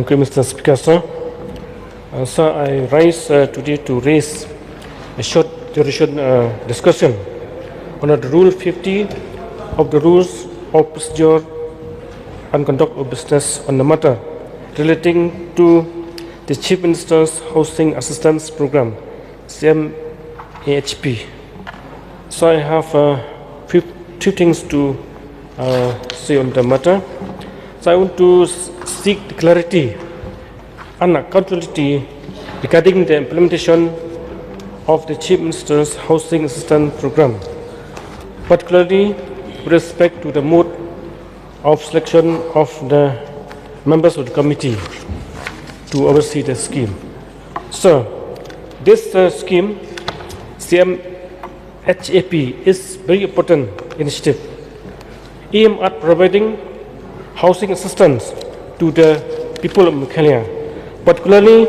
Thank you, Mr. Speaker, sir. Sir, I rise today to raise a short duration discussion on the Rule 50 of the Rules of Procedure and Conduct of Business on the matter relating to the Chief Minister's Housing Assistance Program, CMAHP. So I have few things to say on the matter. So I want to seek clarity and accountability regarding the implementation of the Chief Minister's Housing Assistance Program, particularly with respect to the mode of selection of the members of the committee to oversee the scheme. So, this scheme, CMHAP, is very important initiative aimed at providing housing assistance to the people of Meghalaya, particularly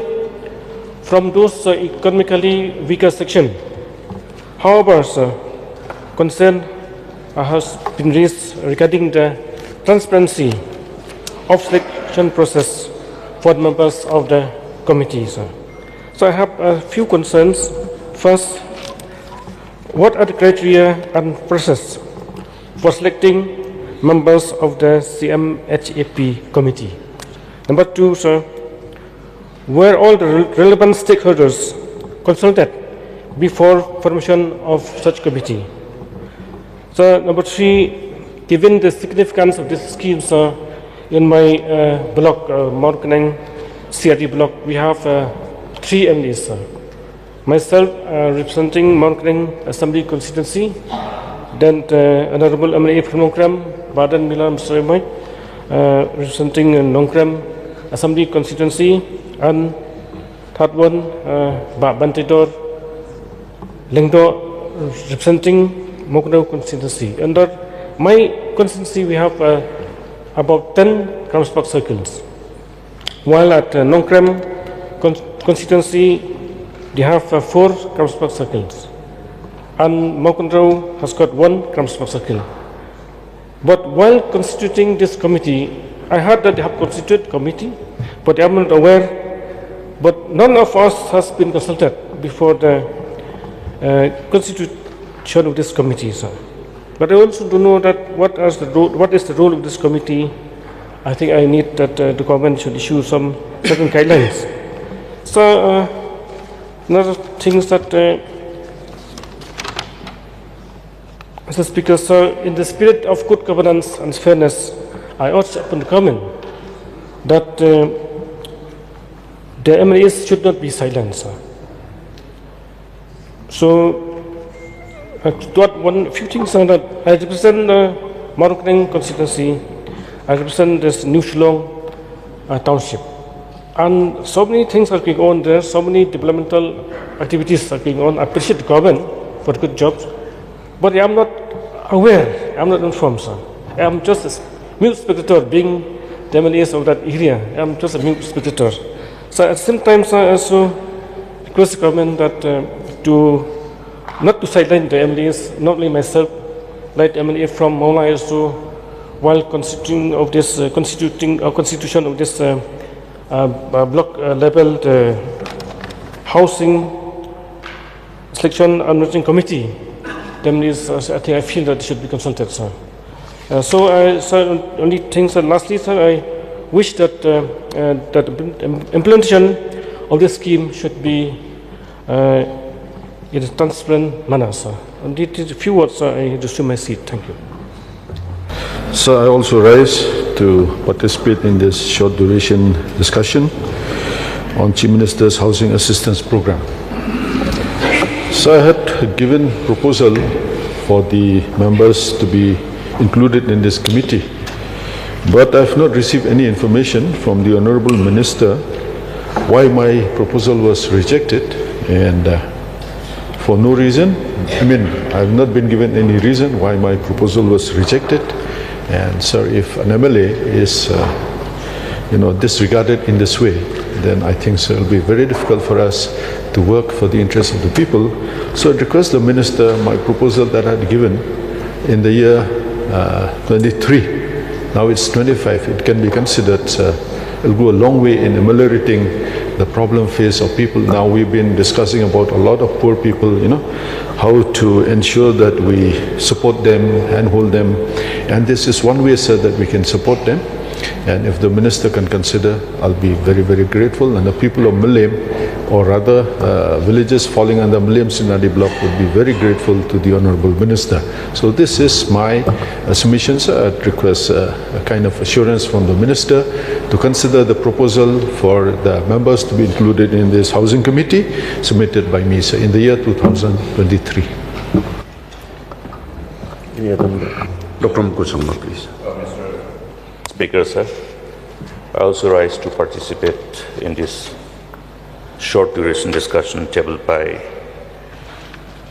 from those economically weaker sections. However, concern has been raised regarding the transparency of selection process for members of the committee. So I have a few concerns. First, what are the criteria and process for selecting members of the CMHAP committee? Number two, sir, were all the relevant stakeholders consulted before formation of such committee? So number three, given the significance of this scheme, sir, in my block, Mount Kenang C&RD block, we have three MLAs, sir. Myself representing Mount Kenang Assembly constituency, then Honorable MLA from Nongkram, Badan Milam Soimoy, representing Nongkram Assembly constituency, and third one, Bantidor Lengdo, representing Mokno constituency. Under my constituency, we have about 10 Kramspark circles, while at Nongkram constituency, they have 4 Kramspark circles, and Mokondro has got 1 Kramspark circle. But while constituting this committee, I heard that they have constituted committee, but I am not aware. But none of us has been consulted before the constitution of this committee, sir. But I also do know that what is the role of this committee. I think I need that the government should issue some certain guidelines. So another thing is that, Mr. Speaker, sir, in the spirit of good governance and fairness, I urge upon the government that the MLAs should not be silent, sir. So, one few things are that I represent the Mount Kenang constituency. I represent this New Shillong township, and so many things are going on there. So many developmental activities are going on. I appreciate the government for good jobs, but I am not aware. I am not informed, sir. I am just a mute spectator, being the MLAs of that area. I am just a mute spectator. So at the same time, sir, I also request the government that not to sideline the MLAs, not only myself, like MLA from Maula also, while constituting of this constitution of this block level housing selection and managing committee. The MLAs, I think I feel that they should be consulted, sir. So only things. Lastly, sir, I wish that that implementation of this scheme should be in a transparent manner, sir. And a few words, sir, I resume my seat. Thank you. So I also rise to participate in this short duration discussion on Chief Minister's Housing Assistance Program. So I had given proposal for the members to be included in this committee, but I have not received any information from the Honourable Minister why my proposal was rejected, and for no reason. I mean, I have not been given any reason why my proposal was rejected. And sir, if an MLA is disregarded in this way, then I think so it will be very difficult for us to work for the interests of the people. So I request the Minister, my proposal that I had given in the year 23, now it's 25, it can be considered will go a long way in ameliorating the problem faced of people. Now we've been discussing about a lot of poor people, how to ensure that we support them, handhold them, and this is one way, sir, that we can support them. And if the minister can consider, I'll be very, very grateful. And the people of Milim, or rather villages falling under Milim C&RD block, would be very grateful to the Honourable Minister. So this is my submission, sir. I'd request a kind of assurance from the Minister to consider the proposal for the members to be included in this housing committee submitted by me, sir, in the year 2023. Any other member? Dr. Mukul, please. Speaker, sir, I also rise to participate in this short duration discussion tabled by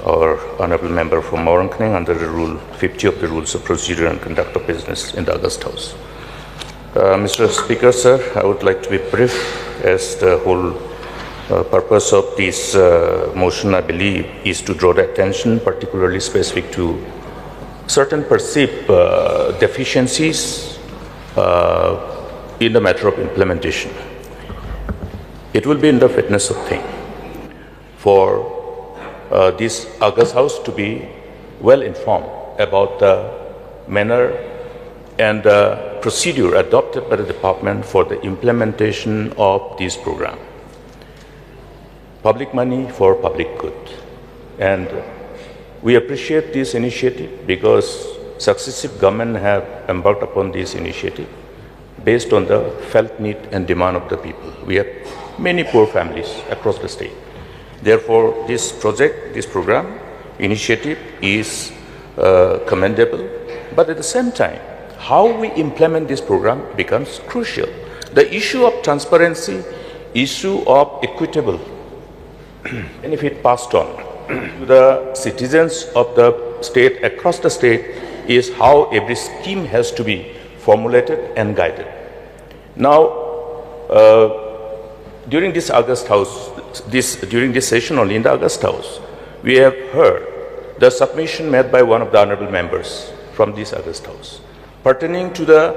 our honourable member from Morankning under the Rule 50 of the Rules of Procedure and Conduct of Business in the August House. Mr. Speaker, sir, I would like to be brief, as the whole purpose of this motion, I believe, is to draw the attention, particularly specific to certain perceived deficiencies in the matter of implementation. It will be in the fitness of thing for this August House to be well informed about the manner and the procedure adopted by the department for the implementation of this program. Public money for public good. And we appreciate this initiative because successive governments have embarked upon this initiative based on the felt need and demand of the people. We have many poor families across the state. Therefore, this project, this program, initiative is commendable. But at the same time, how we implement this program becomes crucial. The issue of transparency, issue of equitable benefit passed on to the citizens of the state, across the state, is how every scheme has to be formulated and guided. Now, during this August House, during this session only in the August House, we have heard the submission made by one of the honourable members from this August House pertaining to the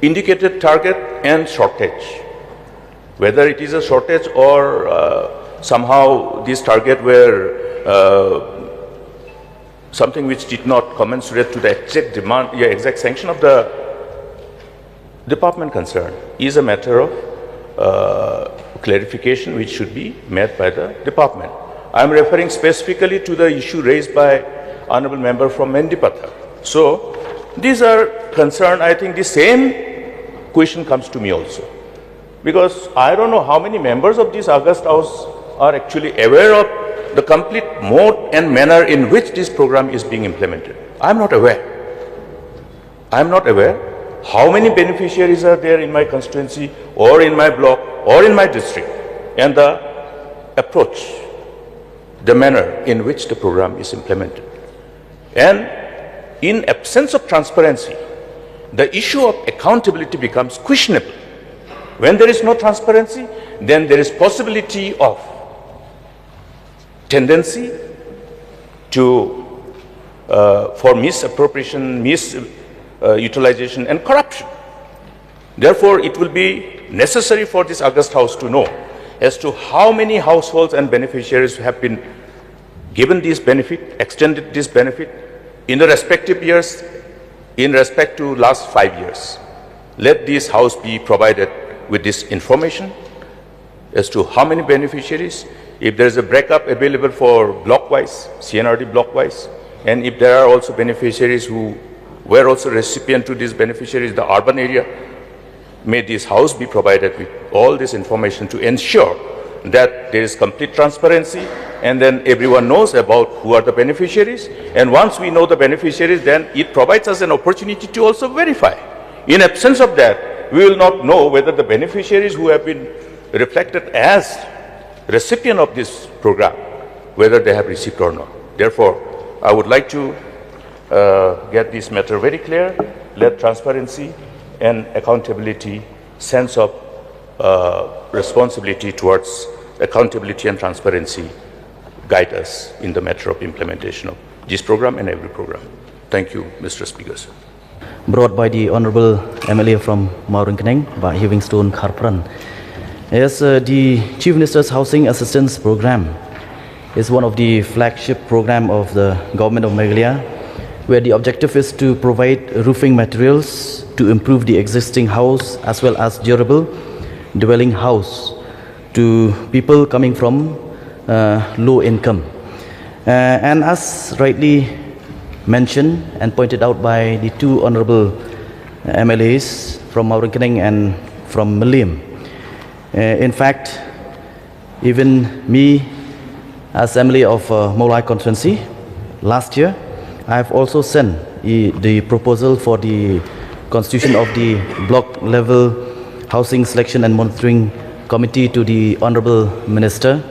indicated target and shortage. Whether it is a shortage or somehow this target were something which did not commensurate to the exact demand, exact sanction of the department concerned, is a matter of clarification which should be made by the department. I am referring specifically to the issue raised by honourable member from Mendipatha. So these are concerned. I think the same question comes to me also, because I don't know how many members of this August House are actually aware of the complete mode and manner in which this program is being implemented. I am not aware. I am not aware how many beneficiaries are there in my constituency or in my block or in my district, and the approach, the manner in which the program is implemented. And in absence of transparency, the issue of accountability becomes questionable. When there is no transparency, then there is possibility of tendency to for misappropriation, misutilization and corruption. Therefore, it will be necessary for this August House to know as to how many households and beneficiaries have been given this benefit, extended this benefit in the respective years in respect to last 5 years. Let this House be provided with this information as to how many beneficiaries, if there is a breakup available for block-wise, C&RD block-wise, and if there are also beneficiaries who were also recipient to these beneficiaries, the urban area, may this House be provided with all this information to ensure that there is complete transparency, and then everyone knows about who are the beneficiaries. And once we know the beneficiaries, then it provides us an opportunity to also verify. In absence of that, we will not know whether the beneficiaries who have been reflected as recipient of this program, whether they have received or not. Therefore, I would like to get this matter very clear. Let transparency and accountability, sense of responsibility towards accountability and transparency guide us in the matter of implementation of this program and every program. Thank you, Mr. Speaker. Sir. brought by the Honorable MLA from Maureen by Livingstone Kharpran. Yes, the Chief Minister's Housing Assistance Program is one of the flagship program of the Government of Meghalaya, where the objective is to provide roofing materials to improve the existing house as well as durable dwelling house to people coming from low income. And as rightly mentioned and pointed out by the two honorable MLAs from Maureen and from Milliam, in fact, even me as MLA of Molai constituency, last year, I have also sent the proposal for the constitution of the block level housing selection and monitoring committee to the Honorable Minister,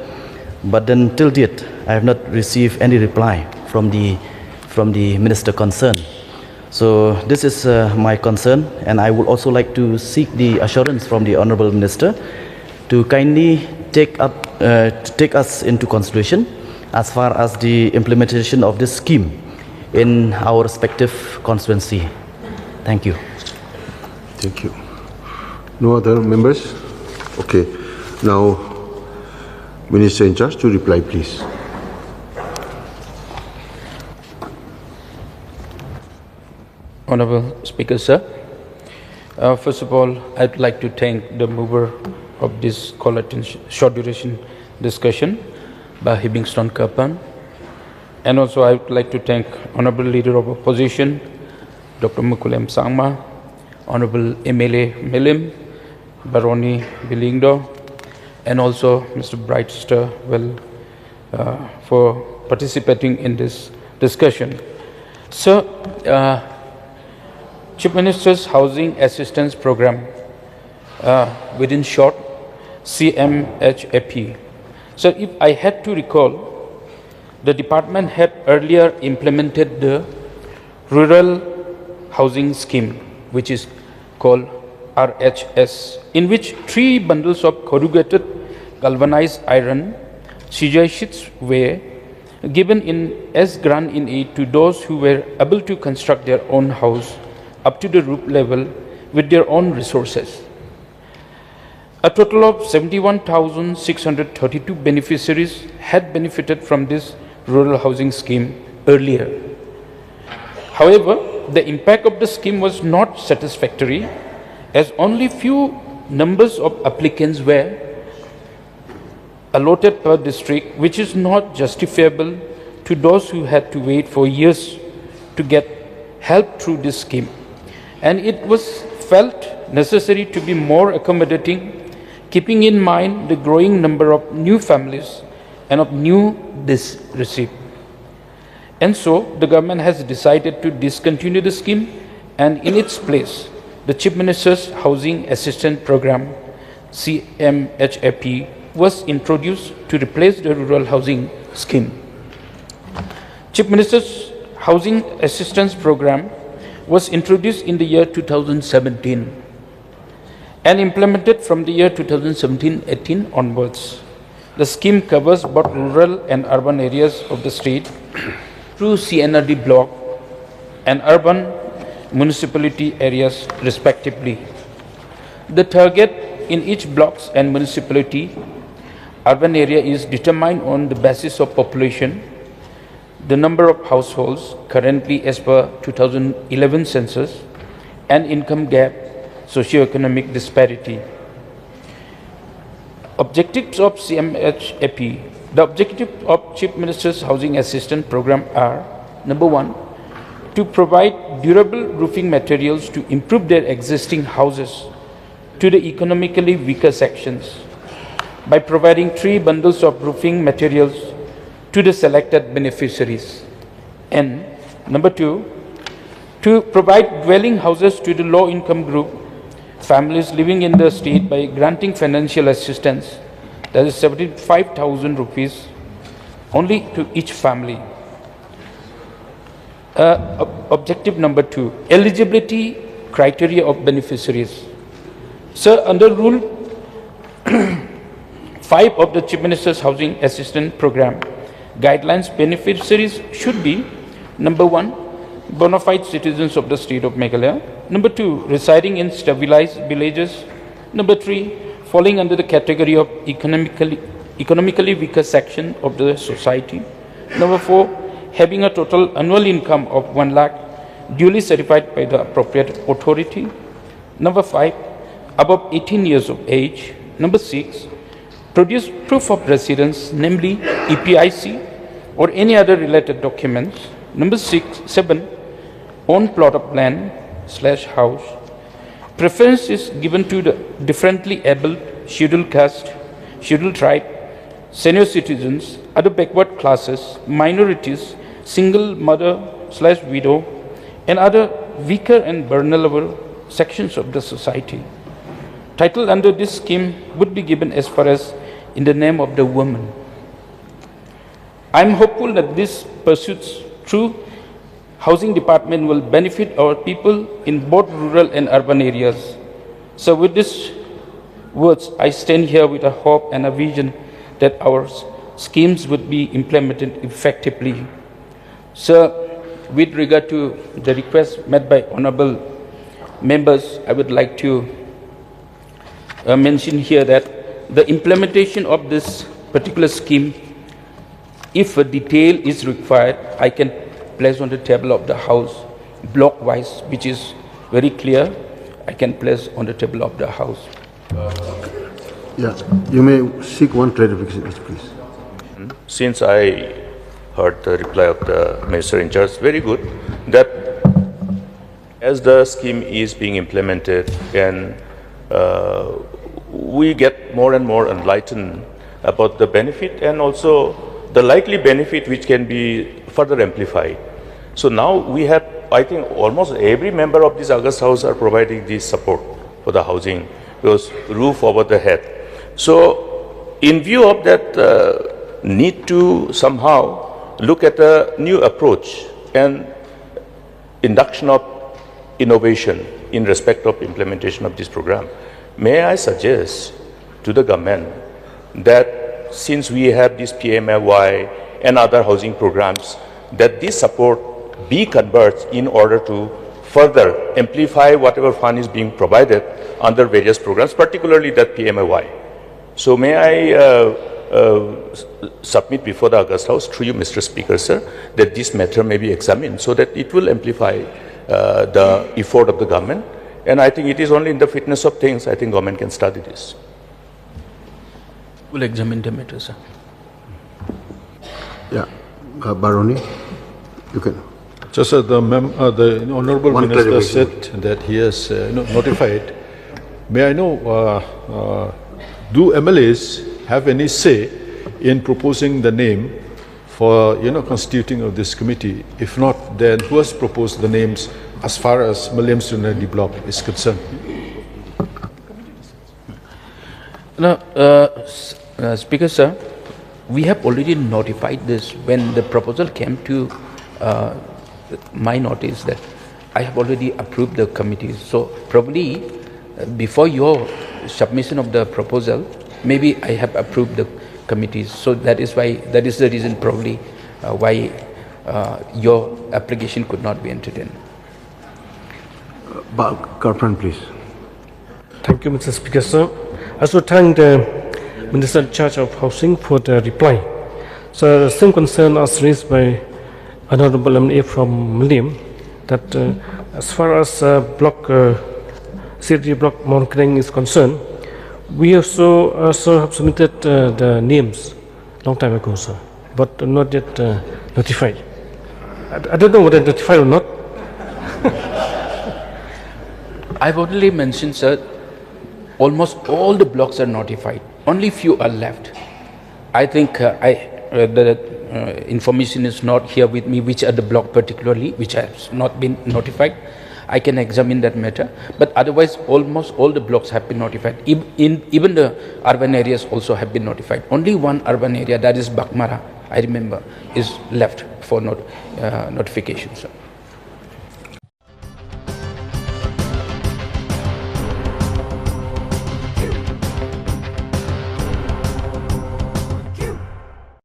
but then till date, I have not received any reply from the Minister concerned. So this is my concern, and I would also like to seek the assurance from the Honorable Minister to kindly take us into consideration as far as the implementation of this scheme in our respective constituency. Thank you. Thank you. No other members? Okay. Now, Minister in charge to reply, please. Honorable Speaker, sir. First of all, I'd like to thank the mover of this short duration discussion by Livingstone Kharpran. And also I would like to thank Honorable Leader of Opposition, Dr. Mukulem Sangma, Honorable MLA Milim, Baroni Bilingdo, and also Mr. Brightster for participating in this discussion. Sir, Chief Minister's Housing Assistance Program, within short, CMHAP. So if I had to recall, the department had earlier implemented the Rural Housing Scheme, which is called RHS, in which 3 bundles of corrugated galvanized iron CGI sheets were given as grant in aid to those who were able to construct their own house up to the roof level with their own resources. A total of 71,632 beneficiaries had benefited from this rural housing scheme earlier. However, the impact of the scheme was not satisfactory, as only few numbers of applicants were allotted per district, which is not justifiable to those who had to wait for years to get help through this scheme. And it was felt necessary to be more accommodating, keeping in mind the growing number of new families and of new receipt. And so the government has decided to discontinue the scheme, and in its place, the Chief Minister's Housing Assistance Program, CMHAP, was introduced to replace the rural housing scheme. Chief Minister's Housing Assistance Program was introduced in the year 2017 and implemented from the year 2017-18 onwards. The scheme covers both rural and urban areas of the state through C&RD block and urban municipality areas respectively. The target in each blocks and municipality urban area is determined on the basis of population, the number of households currently as per 2011 census, and income gap, socio-economic disparity. Objectives of CMHAP. The objective of Chief Minister's Housing Assistance Program are: number 1, to provide durable roofing materials to improve their existing houses to the economically weaker sections by providing 3 bundles of roofing materials to the selected beneficiaries. And number 2, to provide dwelling houses to the low-income group families living in the state by granting financial assistance, that is 75,000 rupees only to each family. Objective number 2, eligibility criteria of beneficiaries. Sir, under Rule 5 of the Chief Minister's Housing Assistance Program guidelines, beneficiaries should be: number 1, bona fide citizens of the state of Meghalaya. Number 2, residing in stabilized villages. Number 3, falling under the category of economically weaker section of the society. Number 4, having a total annual income of 1 lakh, duly certified by the appropriate authority. Number 5, above 18 years of age. Number 6, produce proof of residence, namely EPIC or any other related documents. Number 7, own plot of land / house. Preference is given to the differently abled, scheduled caste, scheduled tribe, senior citizens, other backward classes, minorities, single mother / widow, and other weaker and vulnerable sections of the society. Title under this scheme would be given as far as in the name of the woman. I am hopeful that this pursuits through Housing Department will benefit our people in both rural and urban areas. So with these words, I stand here with a hope and a vision that our schemes would be implemented effectively. So with regard to the request made by honorable members, I would like to mention here that the implementation of this particular scheme, if a detail is required, I can place on the table of the House block wise, which is very clear. I can place on the table of the House. Yeah, you may seek one clarification, please. Since I heard the reply of the Minister in charge, very good, that as the scheme is being implemented and we get more and more enlightened about the benefit and also the likely benefit which can be further amplified. So now we have, I think almost every member of this August House are providing this support for the housing, because roof over the head. So in view of that need to somehow look at a new approach and induction of innovation in respect of implementation of this program, may I suggest to the government that since we have this PMAY and other housing programs, that this support be converted in order to further amplify whatever fund is being provided under various programs, particularly that PMAY. So may I submit before the August House, through you, Mr. Speaker, sir, that this matter may be examined so that it will amplify the effort of the government. And I think it is only in the fitness of things, I think government can study this. We'll examine the matter, sir. Yeah, Baroni, you can. Just the Honorable One Minister said clarification. that he has notified. May I know, do MLAs have any say in proposing the name for, constituting of this committee? If not, then who has proposed the names as far as Malayam C&RD block is concerned? No, Speaker, sir, we have already notified this when the proposal came to my notice that I have already approved the committees. So probably before your submission of the proposal, maybe I have approved the committees. So that is why, that is the reason probably why your application could not be entertained. Karpran, please. Thank you, Mr. Speaker, sir. I also thank the Minister in charge of Housing for the reply. So the same concern as raised by Honorable MLA from Malayam, that as far as block C&RD block Mount Keneng is concerned, we also have submitted the names long time ago, sir, but not yet notified. I don't know whether notified or not. I've already mentioned, sir, almost all the blocks are notified. Only few are left. I think the information is not here with me, which are the block particularly, which has not been notified. I can examine that matter. But otherwise, almost all the blocks have been notified. Even the urban areas also have been notified. Only one urban area, that is Bakmara, I remember, is left for notification, sir.